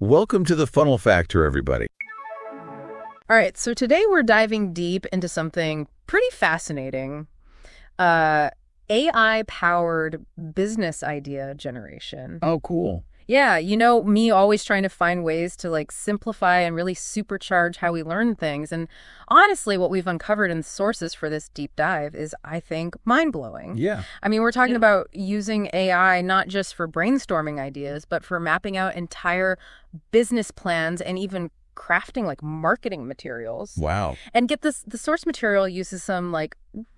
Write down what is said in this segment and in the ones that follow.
Welcome to the Funnel Factor, everybody. All right, so today we're diving deep into something pretty fascinating. AI-powered business idea generation. Oh, cool. Yeah, me always trying to find ways to simplify and really supercharge how we learn things. And honestly, what we've uncovered in the sources for this deep dive is, I think, mind-blowing. Yeah. I mean, we're talking about using AI not just for brainstorming ideas, but for mapping out entire business plans and even crafting marketing materials. Wow. And get this, the source material uses some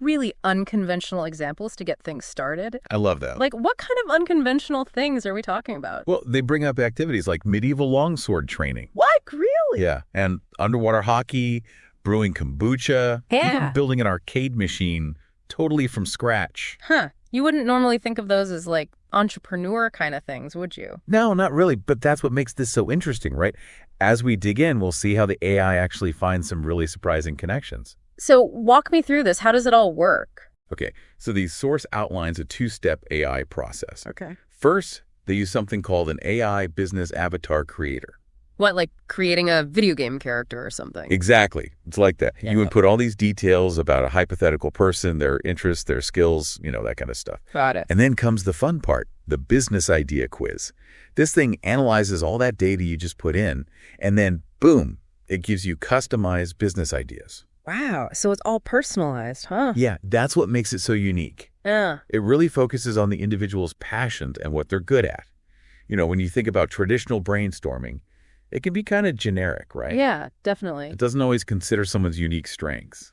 really unconventional examples to get things started. I love that. What kind of unconventional things are we talking about? Well, they bring up activities like medieval longsword training. What? Really? Yeah. And underwater hockey, brewing kombucha, even building an arcade machine totally from scratch. Huh. You wouldn't normally think of those as entrepreneur kind of things, would you? No, not really. But that's what makes this so interesting, right? As we dig in, we'll see how the AI actually finds some really surprising connections. So walk me through this. How does it all work? Okay, so the source outlines a two-step AI process. Okay. First, they use something called an AI business avatar creator. What, like creating a video game character or something? Exactly. It's like that. Yeah. You input all these details about a hypothetical person, their interests, their skills, that kind of stuff. Got it. And then comes the fun part, the business idea quiz. This thing analyzes all that data you just put in, and then, boom, it gives you customized business ideas. Wow. So it's all personalized, huh? Yeah, that's what makes it so unique. Yeah. It really focuses on the individual's passion and what they're good at. When you think about traditional brainstorming, it can be kind of generic, right? Yeah, definitely. It doesn't always consider someone's unique strengths.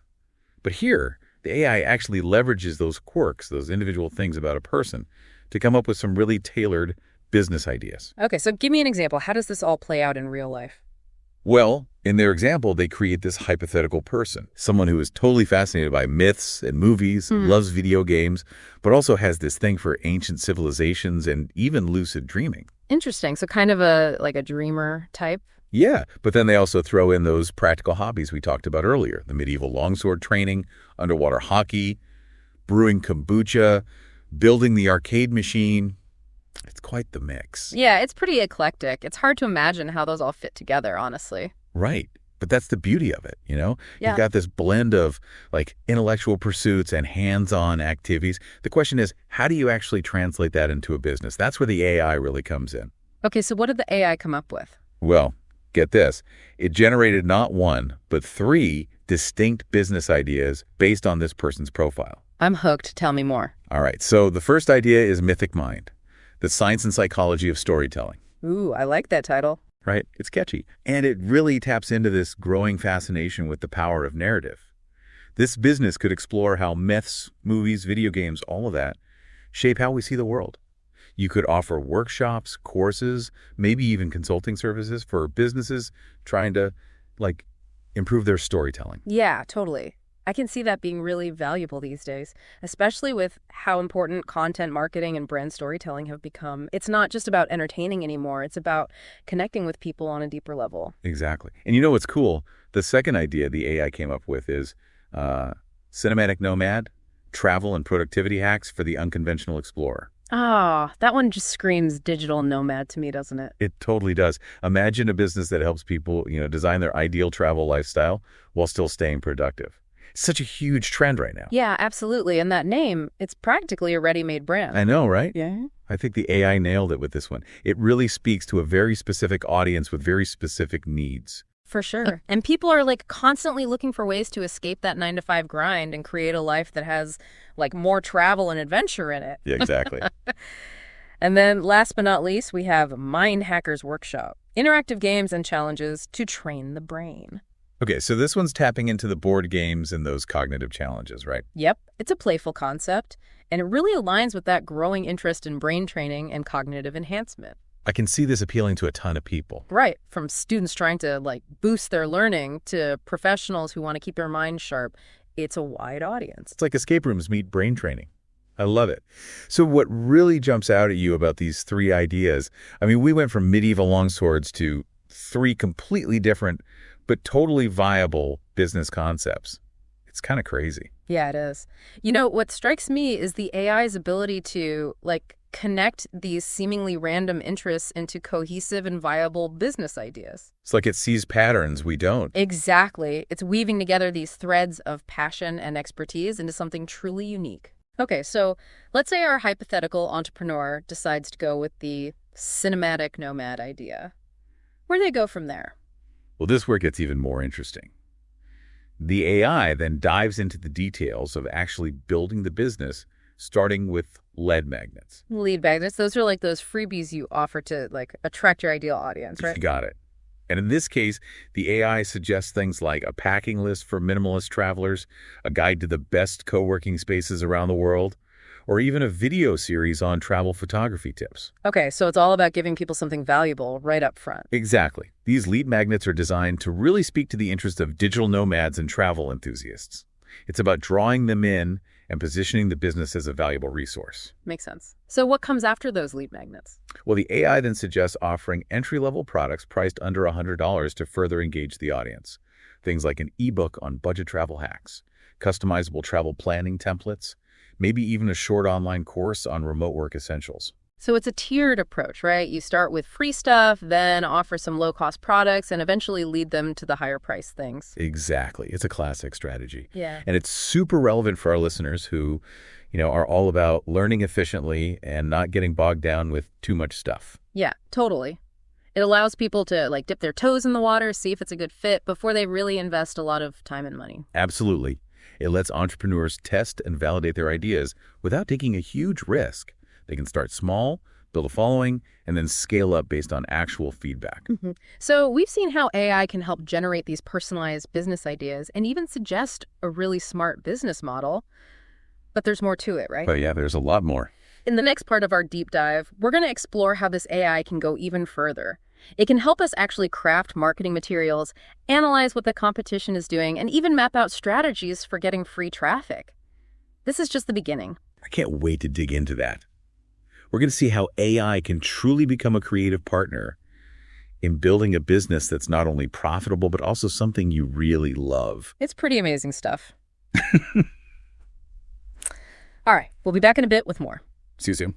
But here, the AI actually leverages those quirks, those individual things about a person, to come up with some really tailored business ideas. Okay, so give me an example. How does this all play out in real life? Well, in their example, they create this hypothetical person, someone who is totally fascinated by myths and movies, loves video games, but also has this thing for ancient civilizations and even lucid dreaming. Interesting. So kind of a dreamer type? Yeah, but then they also throw in those practical hobbies we talked about earlier, the medieval longsword training, underwater hockey, brewing kombucha, building the arcade machine. It's quite the mix. Yeah, it's pretty eclectic. It's hard to imagine how those all fit together, honestly. Right. But that's the beauty of it, Yeah. You've got this blend of intellectual pursuits and hands-on activities. The question is, how do you actually translate that into a business? That's where the AI really comes in. Okay, so what did the AI come up with? Well, get this. It generated not one, but 3 distinct business ideas based on this person's profile. I'm hooked. Tell me more. All right. So the first idea is Mythic Mind, the science and psychology of storytelling. Ooh, I like that title. Right? It's catchy. And it really taps into this growing fascination with the power of narrative. This business could explore how myths, movies, video games, all of that, shape how we see the world. You could offer workshops, courses, maybe even consulting services for businesses trying to, improve their storytelling. Yeah, totally. I can see that being really valuable these days, especially with how important content marketing and brand storytelling have become. It's not just about entertaining anymore. It's about connecting with people on a deeper level. Exactly. And what's cool? The second idea the AI came up with is cinematic nomad, travel and productivity hacks for the unconventional explorer. Ah, that one just screams digital nomad to me, doesn't it? It totally does. Imagine a business that helps people, design their ideal travel lifestyle while still staying productive. It's such a huge trend right now. Yeah, absolutely. And that name, it's practically a ready-made brand. I know, right? Yeah. I think the AI nailed it with this one. It really speaks to a very specific audience with very specific needs. For sure. And people are constantly looking for ways to escape that 9-to-5 grind and create a life that has more travel and adventure in it. Yeah, exactly. And then last but not least, we have Mind Hackers Workshop, interactive games and challenges to train the brain. Okay, so this one's tapping into the board games and those cognitive challenges, right? Yep. It's a playful concept, and it really aligns with that growing interest in brain training and cognitive enhancement. I can see this appealing to a ton of people. Right. From students trying to boost their learning to professionals who want to keep their minds sharp. It's a wide audience. It's like escape rooms meet brain training. I love it. So what really jumps out at you about these 3 ideas, we went from medieval longswords to 3 completely different but totally viable business concepts. It's kind of crazy. Yeah, it is. What strikes me is the AI's ability to, connect these seemingly random interests into cohesive and viable business ideas. It's like it sees patterns we don't. Exactly. It's weaving together these threads of passion and expertise into something truly unique. Okay, so let's say our hypothetical entrepreneur decides to go with the cinematic nomad idea. Where do they go from there? Well, this is where it gets even more interesting. The AI then dives into the details of actually building the business, starting with lead magnets. Lead magnets, those are like those freebies you offer to attract your ideal audience, right? You got it. And in this case, the AI suggests things like a packing list for minimalist travelers, a guide to the best co-working spaces around the world, or even a video series on travel photography tips. Okay, so it's all about giving people something valuable right up front. Exactly. These lead magnets are designed to really speak to the interest of digital nomads and travel enthusiasts. It's about drawing them in and positioning the business as a valuable resource. Makes sense. So what comes after those lead magnets? Well, the AI then suggests offering entry-level products priced under $100 to further engage the audience. Things like an ebook on budget travel hacks, customizable travel planning templates, maybe even a short online course on remote work essentials. So it's a tiered approach, right? You start with free stuff, then offer some low-cost products, and eventually lead them to the higher-priced things. Exactly. It's a classic strategy. Yeah. And it's super relevant for our listeners who, are all about learning efficiently and not getting bogged down with too much stuff. Yeah, totally. It allows people to dip their toes in the water, see if it's a good fit before they really invest a lot of time and money. Absolutely. It lets entrepreneurs test and validate their ideas without taking a huge risk. They can start small, build a following, and then scale up based on actual feedback. Mm-hmm. So we've seen how AI can help generate these personalized business ideas and even suggest a really smart business model. But there's more to it, right? But yeah, there's a lot more. In the next part of our deep dive, we're going to explore how this AI can go even further. It can help us actually craft marketing materials, analyze what the competition is doing, and even map out strategies for getting free traffic. This is just the beginning. I can't wait to dig into that. We're going to see how AI can truly become a creative partner in building a business that's not only profitable, but also something you really love. It's pretty amazing stuff. All right, we'll be back in a bit with more. See you soon.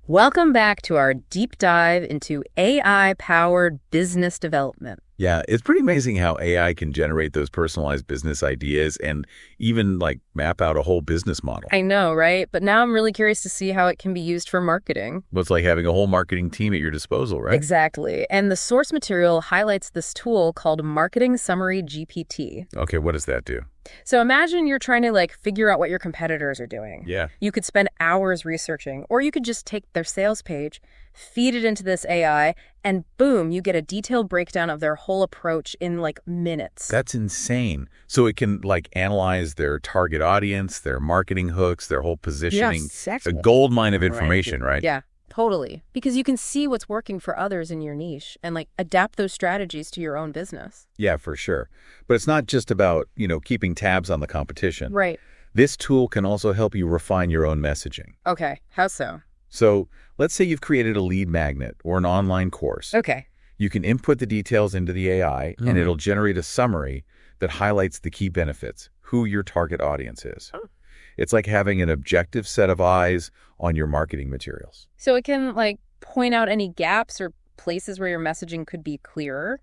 Welcome back to our deep dive into AI-powered business development. Yeah, it's pretty amazing how AI can generate those personalized business ideas and even map out a whole business model. I know, right? But now I'm really curious to see how it can be used for marketing. Well, it's like having a whole marketing team at your disposal, right? Exactly. And the source material highlights this tool called Marketing Summary GPT. Okay, what does that do? So imagine you're trying to figure out what your competitors are doing. Yeah. You could spend hours researching, or you could just take their sales page, feed it into this AI, and boom, you get a detailed breakdown of their whole approach in minutes. That's insane. So it can analyze their target audience, their marketing hooks, their whole positioning. Yes, a gold mine of information, right? Yeah, totally. Because you can see what's working for others in your niche and adapt those strategies to your own business. Yeah, for sure. But it's not just about, keeping tabs on the competition. Right. This tool can also help you refine your own messaging. Okay, how so? So let's say you've created a lead magnet or an online course. Okay. You can input the details into the AI, and it'll generate a summary that highlights the key benefits, who your target audience is. Oh. It's like having an objective set of eyes on your marketing materials. So it can point out any gaps or places where your messaging could be clearer?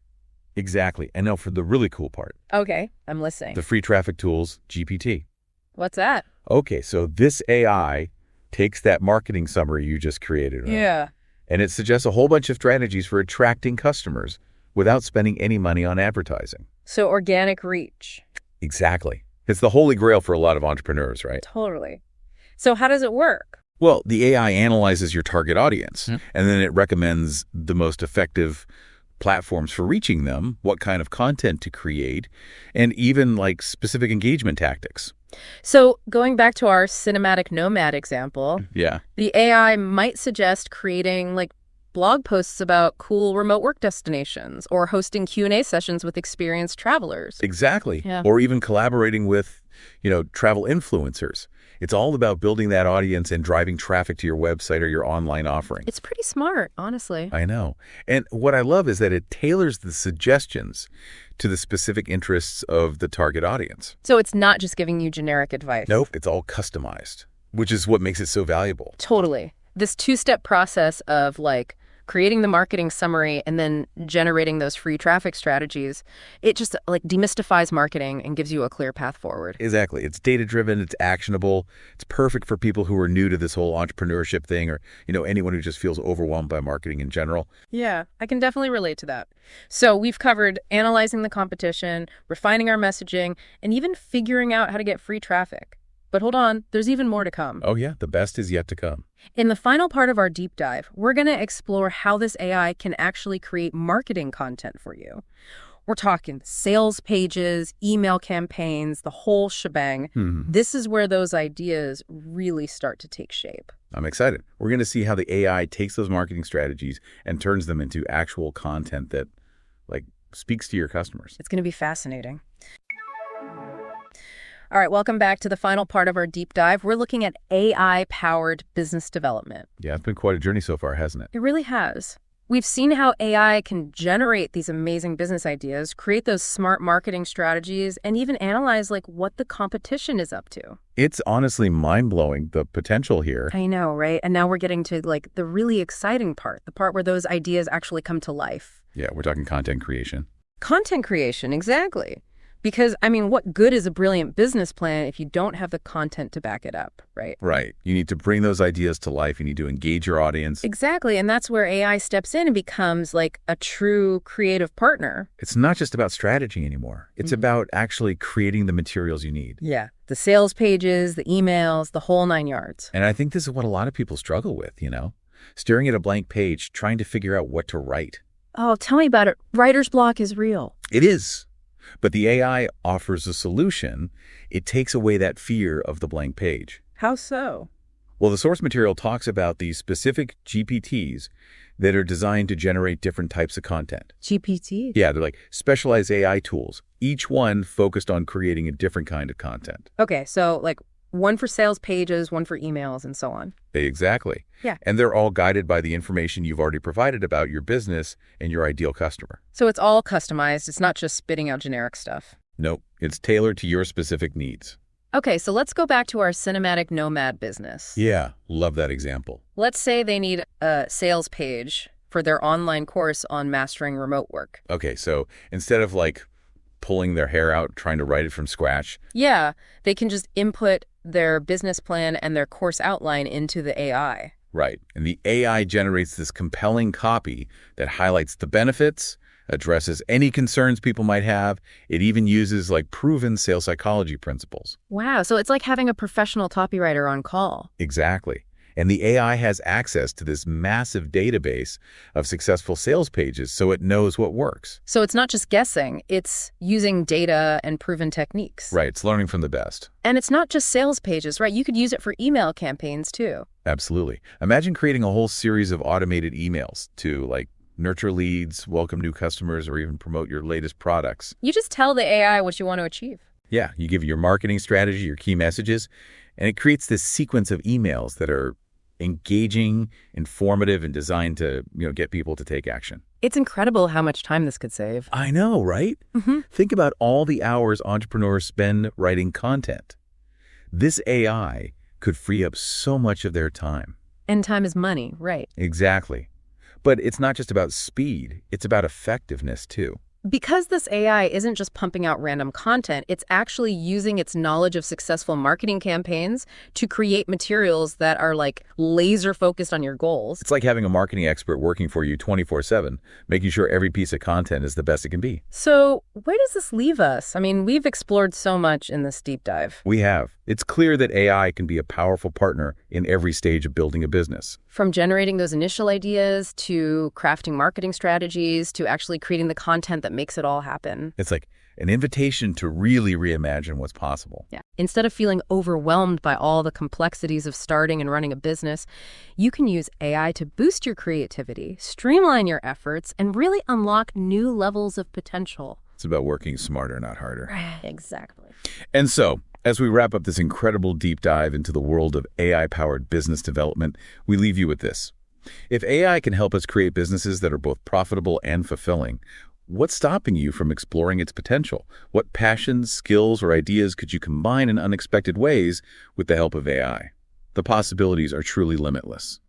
Exactly. And now for the really cool part. Okay, I'm listening. The free traffic tools, GPT. What's that? Okay, so this AI takes that marketing summary you just created. Right? Yeah. And it suggests a whole bunch of strategies for attracting customers without spending any money on advertising. So organic reach. Exactly. It's the holy grail for a lot of entrepreneurs, right? Totally. So how does it work? Well, the AI analyzes your target audience, and then it recommends the most effective platforms for reaching them, what kind of content to create, and even specific engagement tactics. So going back to our cinematic nomad example, Yeah. the AI might suggest creating blog posts about cool remote work destinations or hosting Q&A sessions with experienced travelers. Exactly. Yeah. Or even collaborating with, travel influencers. It's all about building that audience and driving traffic to your website or your online offering. It's pretty smart, honestly. I know. And what I love is that it tailors the suggestions to the specific interests of the target audience. So it's not just giving you generic advice. Nope, it's all customized, which is what makes it so valuable. Totally. This two-step process of like creating the marketing summary and then generating those free traffic strategies, it just like demystifies marketing and gives you a clear path forward. Exactly. It's data-driven, it's actionable, it's perfect for people who are new to this whole entrepreneurship thing or, anyone who just feels overwhelmed by marketing in general. Yeah, I can definitely relate to that. So we've covered analyzing the competition, refining our messaging, and even figuring out how to get free traffic. But hold on, there's even more to come. Oh yeah, the best is yet to come. In the final part of our deep dive, we're going to explore how this AI can actually create marketing content for you. We're talking sales pages, email campaigns, the whole shebang. This is where those ideas really start to take shape. I'm excited. We're going to see how the AI takes those marketing strategies and turns them into actual content that, speaks to your customers. It's going to be fascinating. All right, welcome back to the final part of our deep dive. We're looking at AI-powered business development. Yeah, it's been quite a journey so far, hasn't it? It really has. We've seen how AI can generate these amazing business ideas, create those smart marketing strategies, and even analyze what the competition is up to. It's honestly mind-blowing, the potential here. I know, right? And now we're getting to the really exciting part, the part where those ideas actually come to life. Yeah, we're talking content creation. Content creation, exactly. Because, what good is a brilliant business plan if you don't have the content to back it up, right? Right. You need to bring those ideas to life. You need to engage your audience. Exactly. And that's where AI steps in and becomes a true creative partner. It's not just about strategy anymore. It's about actually creating the materials you need. Yeah. The sales pages, the emails, the whole 9 yards. And I think this is what a lot of people struggle with, staring at a blank page, trying to figure out what to write. Oh, tell me about it. Writer's block is real. It is. But the AI offers a solution. It takes away that fear of the blank page. How so? Well, the source material talks about these specific GPTs that are designed to generate different types of content. GPT? Yeah, they're like specialized AI tools, each one focused on creating a different kind of content. Okay, so one for sales pages, one for emails, and so on. Exactly. Yeah. And they're all guided by the information you've already provided about your business and your ideal customer. So it's all customized. It's not just spitting out generic stuff. Nope. It's tailored to your specific needs. Okay, so let's go back to our cinematic nomad business. Yeah, love that example. Let's say they need a sales page for their online course on mastering remote work. Okay, so instead of pulling their hair out trying to write it from scratch. Yeah, they can just input their business plan and their course outline into the AI. Right. And the AI generates this compelling copy that highlights the benefits, addresses any concerns people might have. It even uses proven sales psychology principles. Wow, so it's like having a professional copywriter on call. Exactly. And the AI has access to this massive database of successful sales pages, so it knows what works. So it's not just guessing, it's using data and proven techniques. Right, it's learning from the best. And it's not just sales pages, right? You could use it for email campaigns too. Absolutely. Imagine creating a whole series of automated emails to nurture leads, welcome new customers, or even promote your latest products. You just tell the AI what you want to achieve. Yeah, you give your marketing strategy, your key messages, and it creates this sequence of emails that are engaging, informative, and designed to, get people to take action. It's incredible how much time this could save. I know, right? Think about all the hours entrepreneurs spend writing content. This AI could free up so much of their time. And time is money, right? Exactly. But it's not just about speed, it's about effectiveness too. Because this AI isn't just pumping out random content, it's actually using its knowledge of successful marketing campaigns to create materials that are laser focused on your goals. It's like having a marketing expert working for you 24/7, making sure every piece of content is the best it can be. So where does this leave us? We've explored so much in this deep dive. We have. It's clear that AI can be a powerful partner in every stage of building a business. From generating those initial ideas to crafting marketing strategies to actually creating the content that makes it all happen. It's like an invitation to really reimagine what's possible. Yeah. Instead of feeling overwhelmed by all the complexities of starting and running a business, you can use AI to boost your creativity, streamline your efforts, and really unlock new levels of potential. It's about working smarter, not harder. Exactly. And so, As we wrap up this incredible deep dive into the world of AI-powered business development, we leave you with this. If AI can help us create businesses that are both profitable and fulfilling, what's stopping you from exploring its potential? What passions, skills, or ideas could you combine in unexpected ways with the help of AI? The possibilities are truly limitless.